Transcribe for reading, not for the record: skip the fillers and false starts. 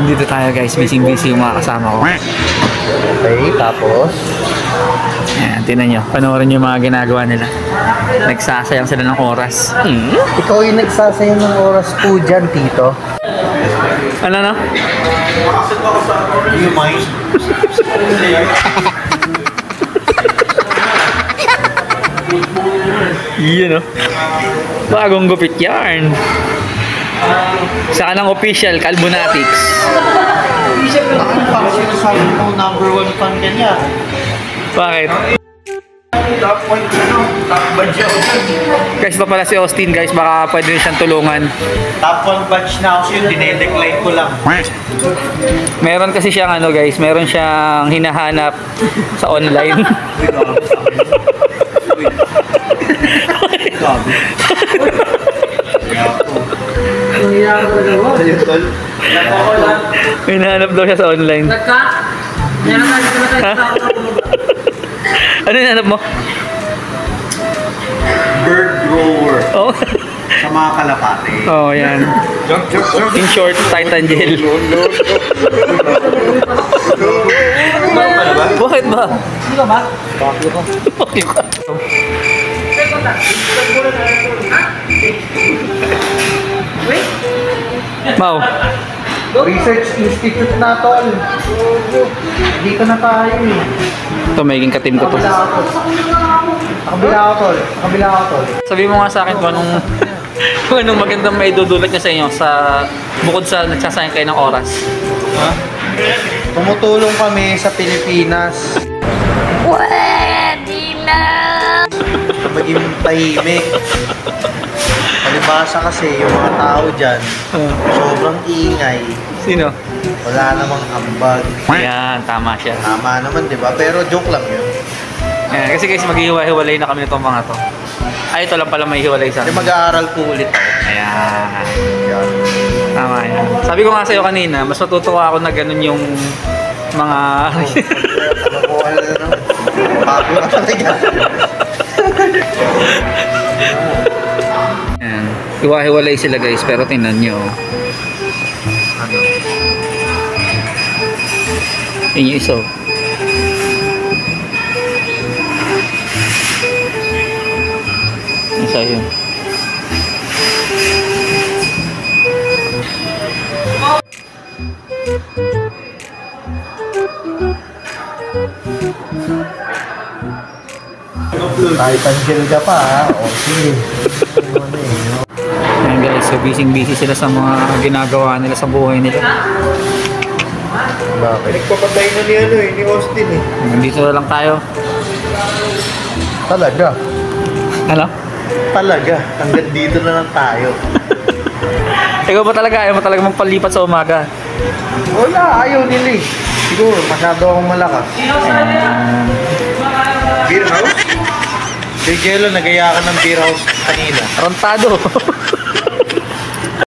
Dito tayo guys, busy yung mga kasama ko. Okay, tapos? Ayan, tinan nyo. Panoorin yung mga ginagawa nila. Nagsasayang sila ng oras. Ikaw yung nagsasayang ng oras po dyan, Tito. Ano na? You mind? Yun o. Bagong gupit yarn. Saan ang official Calbonatics? Ang function sa mo number 1 fan ka niya. Bakit? Top point ano? Top badge ako dyan. Guys, ito pala si Austin guys. Baka pwede rin siyang tulungan. Top 1 badge na ako siya. Dinedecline ko lang. Meron kasi siyang ano guys. Meron siyang hinahanap sa online. Hinahanap daw siya sa online. Ha? Ano hinahanap mo? Bird grower. Oh. Sa mga kalapate. Oh, yan. In short, Titan Gel. Bakit ba? Hindi ka ba? Bakit ba? Mau. Research Institute na to. Dito na tayo eh. Ito, magiging katim ko to. Nakabila ako tol. Nakabila ako tol. Sabi mo nga sa akin kung anong magandang may dudulot niya sa inyo sa bukod sa nagsasayang kayo ng oras. Ha? Tumutulong kami sa Pilipinas. Pwede na! Maging tahimik. Palibasa kasi yung mga tao dyan, sobrang ingay. Sino? Wala namang ambag. Ayan, tama siya. Tama naman, di ba? Pero joke lang yun. Ayan, kasi guys, maghihiwa-hiwalay na kami nitong mga to. Ay, ito lang pala may hiwalay sa Kasi akin. mag-aaral po ulit ako. Ayan. Yan. Tama yan. Sabi ko nga sa'yo kanina, mas matutuwa ako na ganun yung mga... Bago ka talaga. Ayan. Hiwa-hiwalay sila guys, pero tingnan nyo. Ano? Yun yung iso. Isa yun. Kahit angel ka pa ha. O sige. Ayan guys, so busy sila sa mga ginagawa nila sa buhay nila. Bakit? Nagpapatay na ni ano eh, ni Austin eh. Nandito na lang tayo. Talaga? Ano? Talaga. Hanggang dito na lang tayo. Ikaw ba talaga? Ayaw mo talaga magpalipat sa umaga? Wala, ayaw nila eh. Siguro, masyado akong malakas. Beer house? Kay Jello, nagaya ka ng beer house kanina. Rontado.